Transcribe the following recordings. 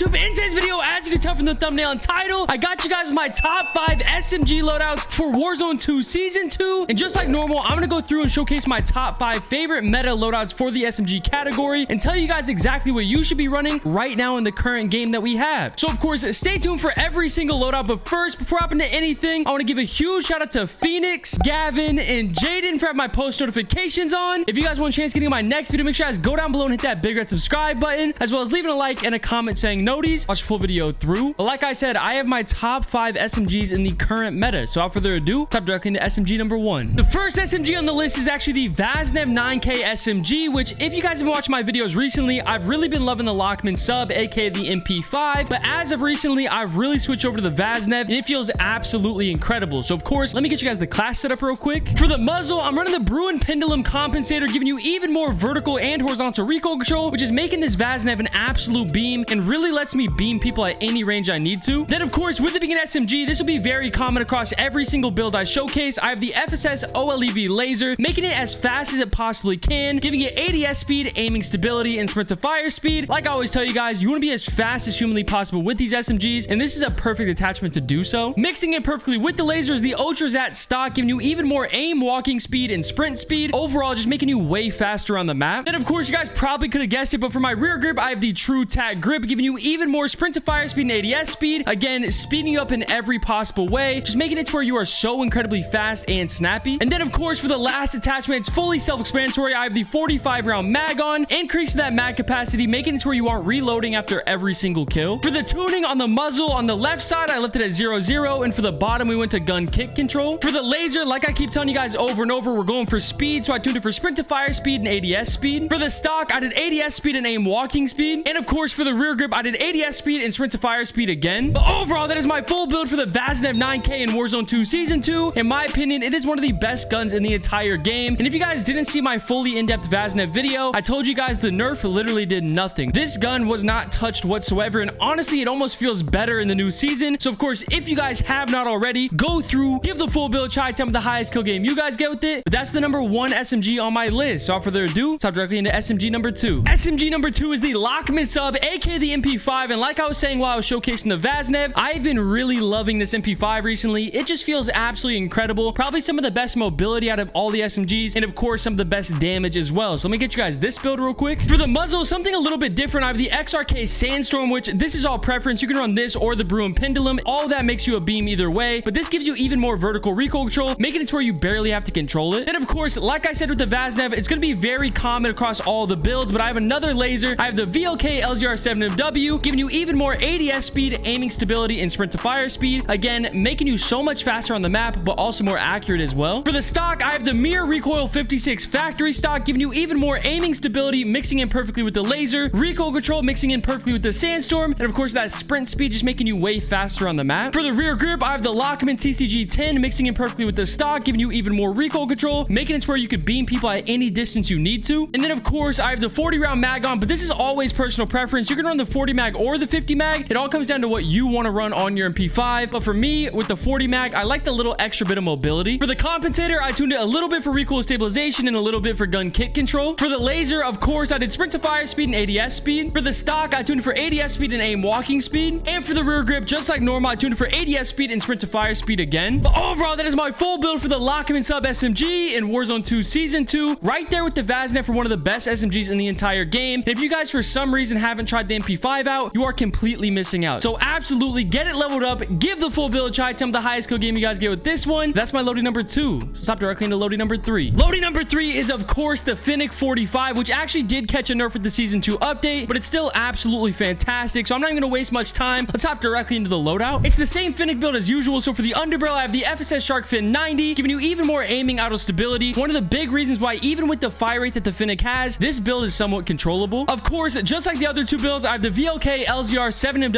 YouTube? In today's video, as you can tell from the thumbnail and title, I got you guys my top 5 SMG loadouts for Warzone 2 Season 2. And just like normal, I'm going to go through and showcase my top 5 favorite meta loadouts for the SMG category and tell you guys exactly what you should be running right now in the current game that we have. So of course, stay tuned for every single loadout. But first, before I hop into anything, I want to give a huge shout out to Phoenix, Gavin, and Jaden for having my post notifications on. If you guys want a chance getting my next video, make sure you guys go down below and hit that big red subscribe button, as well as leaving a like and a comment saying noties. Watch the full video through. But like I said, I have my top 5 SMGs in the current meta. So without further ado, let's hop directly into SMG number 1. The first SMG on the list is actually the Vaznev 9K SMG, which if you guys have been watching my videos recently, I've really been loving the LACHMANN sub, aka the MP5. But as of recently, I've really switched over to the Vaznev, and it feels absolutely incredible. So of course, let me get you guys the class set up real quick. For the muzzle, I'm running the Bruin Pendulum Compensator, giving you even more vertical and horizontal recoil control, which is making this Vaznev an absolute beam and really lets me beam people at any range I need to. Then of course, with it being an SMG, this will be very common across every single build I showcase. I have the FSS OLEV laser, making it as fast as it possibly can, giving it ADS speed, aiming stability, and sprint to fire speed. Like I always tell you guys, you want to be as fast as humanly possible with these SMGs, and this is a perfect attachment to do so. Mixing it perfectly with the laser is the Ultrazat stock, giving you even more aim, walking speed, and sprint speed. Overall, just making you way faster on the map. Then of course, you guys probably could have guessed it, but for my rear grip, I have the True Tac grip, giving you even more sprint to fire speed and ADS speed. Again, speeding you up in every possible way, just making it to where you are so incredibly fast and snappy. And then of course, for the last attachment, it's fully self-explanatory. I have the 45 round mag on, increasing that mag capacity, making it to where you aren't reloading after every single kill. For the tuning on the muzzle, on the left side, I left it at 0-0, and for the bottom, we went to gun kick control. For the laser, like I keep telling you guys over and over, we're going for speed, so I tuned it for sprint to fire speed and ADS speed. For the stock, I did ADS speed and aim walking speed. And of course, for the rear grip, I did ADS speed and sprint to fire speed again. But overall, that is my full build for the Vaznev 9K in Warzone 2 Season 2. In my opinion, it is one of the best guns in the entire game. And if you guys didn't see my fully in-depth Vaznev video, I told you guys the nerf literally did nothing. This gun was not touched whatsoever, and honestly, it almost feels better in the new season. So of course, if you guys have not already, go through, give the full build, try to tell me the highest kill game you guys get with it. But that's the number 1 SMG on my list. So without further ado, let's hop directly into SMG number 2. SMG number 2 is the LACHMANN sub, aka the MP5. And like I was saying while I was showcasing the Vaznev, I've been really loving this MP5 recently. It just feels absolutely incredible. Probably some of the best mobility out of all the SMGs, and of course, some of the best damage as well. So let me get you guys this build real quick. For the muzzle, something a little bit different. I have the XRK Sandstorm, which this is all preference. You can run this or the Bruin Pendulum. All of that makes you a beam either way, but this gives you even more vertical recoil control, making it to where you barely have to control it. Then of course, like I said with the Vaznev, it's going to be very common across all the builds, but I have another laser. I have the VLK LZR 7MW, giving you even more ADS speed, aiming stability, and sprint to fire speed. Again, making you so much faster on the map, but also more accurate as well. For the stock, I have the Mirror Recoil 56 factory stock, giving you even more aiming stability, mixing in perfectly with the laser, recoil control, mixing in perfectly with the Sandstorm, and of course that sprint speed, just making you way faster on the map. For the rear grip, I have the LACHMANN TCG 10, mixing in perfectly with the stock, giving you even more recoil control, making it to where you could beam people at any distance you need to. And then of course, I have the 40 round mag on, but this is always personal preference. You can run the 40 mag or the 50 mag. It all comes down to what you want to run on your MP5. But for me, with the 40 mag, I like the little extra bit of mobility. For the compensator, I tuned it a little bit for recoil stabilization and a little bit for gun kick control. For the laser, of course, I did sprint to fire speed and ADS speed. For the stock, I tuned it for ADS speed and aim walking speed. And for the rear grip, just like normal, I tuned it for ADS speed and sprint to fire speed again. But overall, that is my full build for the LACHMANN sub SMG in Warzone 2 Season 2. Right there with the Vaznev for one of the best SMGs in the entire game. And if you guys for some reason haven't tried the MP5 out, you are completely missing out. So absolutely get it leveled up, give the full build, try to tell me the highest kill game you guys get with this one. That's my loading number 2. So let's hop directly into loading number 3. Loading number 3 is of course the Finnick 45, which actually did catch a nerf with the Season 2 update, but it's still absolutely fantastic. So I'm not even gonna waste much time. Let's hop directly into the loadout. It's the same Finnick build as usual. So for the underbarrel, I have the FSS Shark Fin 90, giving you even more aiming auto stability. One of the big reasons why even with the fire rate that the Finnick has, this build is somewhat controllable. Of course, just like the other two builds, I have the VLK LZR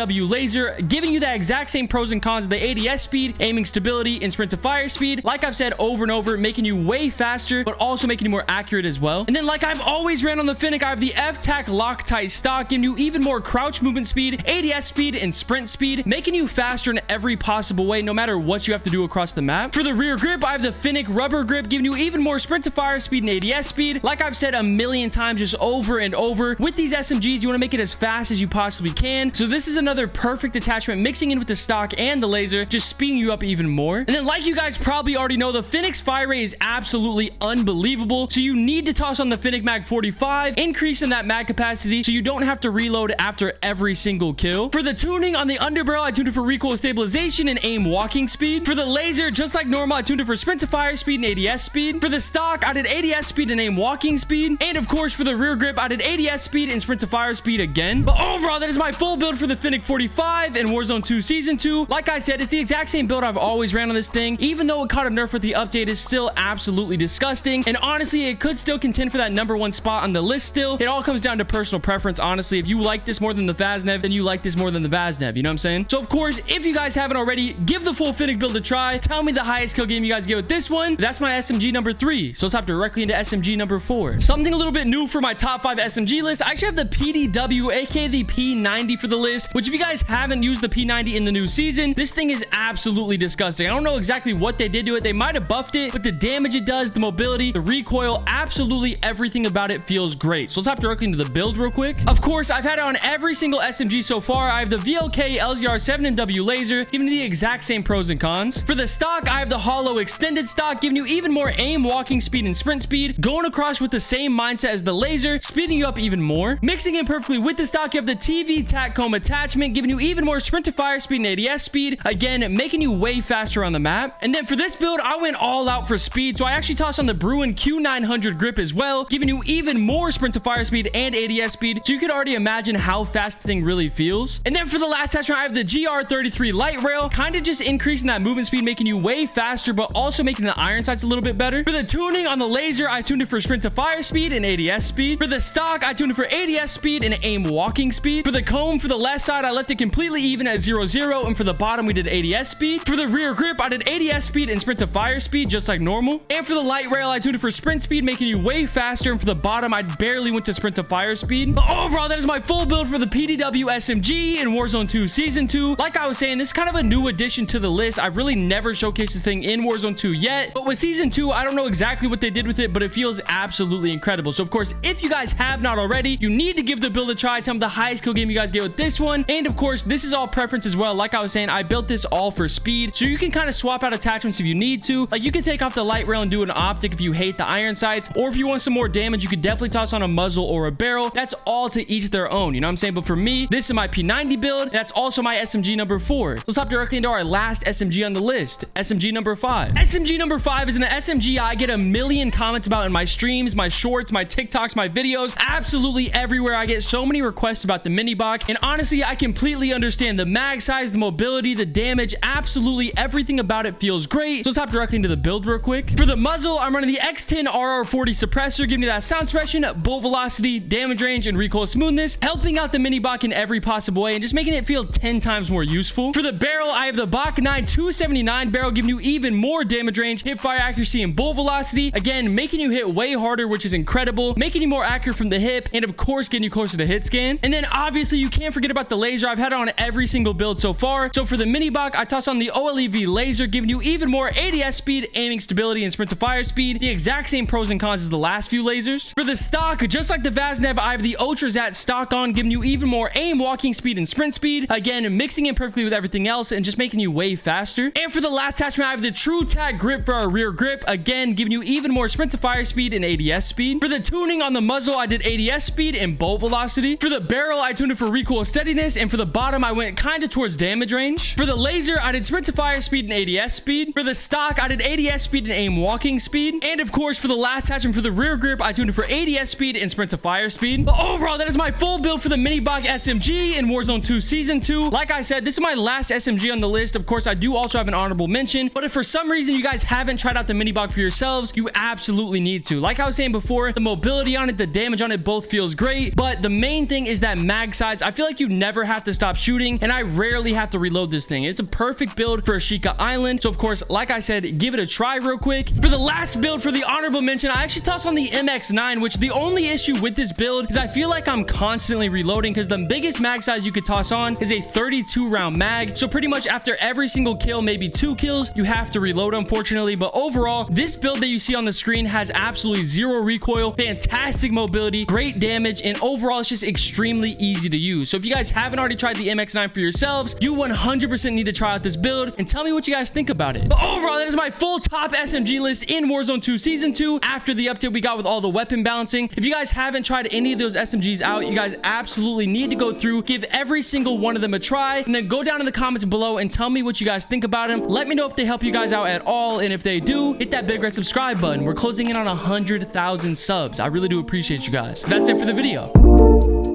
PDSW laser, giving you that exact same pros and cons of the ADS speed, aiming stability, and sprint to fire speed. Like I've said over and over, making you way faster, but also making you more accurate as well. And then like I've always ran on the Fennec, I have the F-Tac Loctite stock, giving you even more crouch movement speed, ADS speed, and sprint speed, making you faster in every possible way, no matter what you have to do across the map. For the rear grip, I have the Fennec rubber grip, giving you even more sprint to fire speed and ADS speed. Like I've said a million times just over and over, with these SMGs, you want to make it as fast as you possibly can. So this is another perfect attachment, mixing in with the stock and the laser, just speeding you up even more. And then like you guys probably already know, the Fennec's fire rate is absolutely unbelievable. So you need to toss on the Fennec Mag 45, increase in that mag capacity so you don't have to reload after every single kill. For the tuning on the underbarrel, I tuned it for recoil stabilization and aim walking speed. For the laser, just like normal, I tuned it for sprint to fire speed and ADS speed. For the stock, I did ADS speed and aim walking speed. And of course, for the rear grip, I did ADS speed and sprint to fire speed again. But overall, that is my full build for the Fennec 45 in Warzone 2 Season 2. Like I said, it's the exact same build I've always ran on this thing. Even though it caught a nerf with the update, is still absolutely disgusting. And honestly, it could still contend for that #1 spot on the list still. It all comes down to personal preference, honestly. If you like this more than the Vaznev, then you like this more than the Vaznev. You know what I'm saying? So of course, if you guys haven't already, give the full Fennec build a try. Tell me the highest kill game you guys get with this one. That's my SMG number 3. So let's hop directly into SMG number 4. Something a little bit new for my top 5 SMG list. I actually have the PDW, aka the P90 for the list, which if you guys haven't used the P90 in the new season, this thing is absolutely disgusting. I don't know exactly what they did to it. They might have buffed it, but the damage it does, the mobility, the recoil, absolutely everything about it feels great. So let's hop directly into the build real quick. Of course, I've had it on every single SMG so far. I have the VLK LZR 7MW laser, giving you the exact same pros and cons. For the stock, I have the hollow extended stock, giving you even more aim, walking speed, and sprint speed, going across with the same mindset as the laser, speeding you up even more. Mixing in perfectly with the stock, you have the TV Tatcomb attachment, giving you even more sprint to fire speed and ADS speed, again, making you way faster on the map. And then for this build, I went all out for speed, so I actually tossed on the Bruin Q900 grip as well, giving you even more sprint to fire speed and ADS speed, so you could already imagine how fast the thing really feels. And then for the last attachment, I have the GR33 light rail, kind of just increasing that movement speed, making you way faster, but also making the iron sights a little bit better. For the tuning on the laser, I tuned it for sprint to fire speed and ADS speed. For the stock, I tuned it for ADS speed and aim walking speed. For the comb, for the left side, I left it completely even at 0-0, and for the bottom, we did ADS speed. For the rear grip, I did ADS speed and sprint to fire speed, just like normal. And for the light rail, I tuned it for sprint speed, making you way faster, and for the bottom, I barely went to sprint to fire speed. But overall, that is my full build for the PDW SMG in Warzone 2 Season 2. Like I was saying, this is kind of a new addition to the list. I've really never showcased this thing in Warzone 2 yet, but with Season 2, I don't know exactly what they did with it, but it feels absolutely incredible. So of course, if you guys have not already, you need to give the build a try. Tell me the highest kill game you guys get with this one. And of course, this is all preference as well. Like I was saying, I built this all for speed, so you can kind of swap out attachments if you need to. Like you can take off the light rail and do an optic if you hate the iron sights, or if you want some more damage, you could definitely toss on a muzzle or a barrel. That's all to each their own, you know what I'm saying? But for me, this is my P90 build. That's also my SMG number 4. So let's hop directly into our last SMG on the list, SMG number 5. SMG number 5 is an SMG I get a million comments about in my streams, my shorts, my TikToks, my videos, absolutely everywhere. I get so many requests about the MINIBAK, and honestly, I completely understand the mag size, the mobility, the damage, absolutely everything about it feels great. So let's hop directly into the build real quick. For the muzzle, I'm running the X10 RR40 suppressor, giving me that sound suppression, bolt velocity, damage range, and recoil smoothness, helping out the MINIBAK in every possible way and just making it feel 10 times more useful. For the barrel, I have the Bach 9 279 barrel, giving you even more damage range, hip fire accuracy, and bolt velocity, again making you hit way harder, which is incredible, making you more accurate from the hip, and of course getting you closer to hit scan. And then obviously you can't forget about the laser. I've had it on every single build so far. So for the MINIBAK, I toss on the OLEV laser, giving you even more ADS speed, aiming stability, and sprint to fire speed, the exact same pros and cons as the last few lasers. For the stock, just like the Vaznev, I have the Ultrazat stock on, giving you even more aim, walking speed, and sprint speed, again mixing in perfectly with everything else and just making you way faster. And for the last attachment, I have the True Tac grip for our rear grip, again giving you even more sprint to fire speed and ADS speed. For the tuning on the muzzle, I did ADS speed and bolt velocity. For the barrel, I tuned it for recoil steadiness, and for the bottom, I went kind of towards damage range. For the laser, I did sprint to fire speed and ADS speed. For the stock, I did ADS speed and aim walking speed. And of course, for the last attachment for the rear grip, I tuned it for ADS speed and sprint to fire speed. But overall, that is my full build for the MINIBAK SMG in Warzone 2 Season 2. Like I said, this is my last SMG on the list. Of course, I do also have an honorable mention, but if for some reason you guys haven't tried out the MINIBAK for yourselves, you absolutely need to. Like I was saying before, the mobility on it, the damage on it both feels great, but the main thing is that mag size. I feel like you never have have to stop shooting, and I rarely have to reload this thing. It's a perfect build for Ashika Island. So of course, like I said, give it a try real quick. For the last build, for the honorable mention, I actually tossed on the MX9, which the only issue with this build is I feel like I'm constantly reloading because the biggest mag size you could toss on is a 32 round mag. So pretty much after every single kill, maybe 2 kills, you have to reload, unfortunately. But overall, this build that you see on the screen has absolutely zero recoil, fantastic mobility, great damage, and overall it's just extremely easy to use. So if you guys haven't already tried the MX9 for yourselves, you 100% need to try out this build and tell me what you guys think about it. But overall, that is my full top SMG list in Warzone 2 Season 2 after the update we got with all the weapon balancing. If you guys haven't tried any of those SMGs out, you guys absolutely need to go through, give every single one of them a try, and then go down in the comments below and tell me what you guys think about them. Let me know if they help you guys out at all, and if they do, hit that big red subscribe button. We're closing in on 100,000 subs. I really do appreciate you guys. That's it for the video.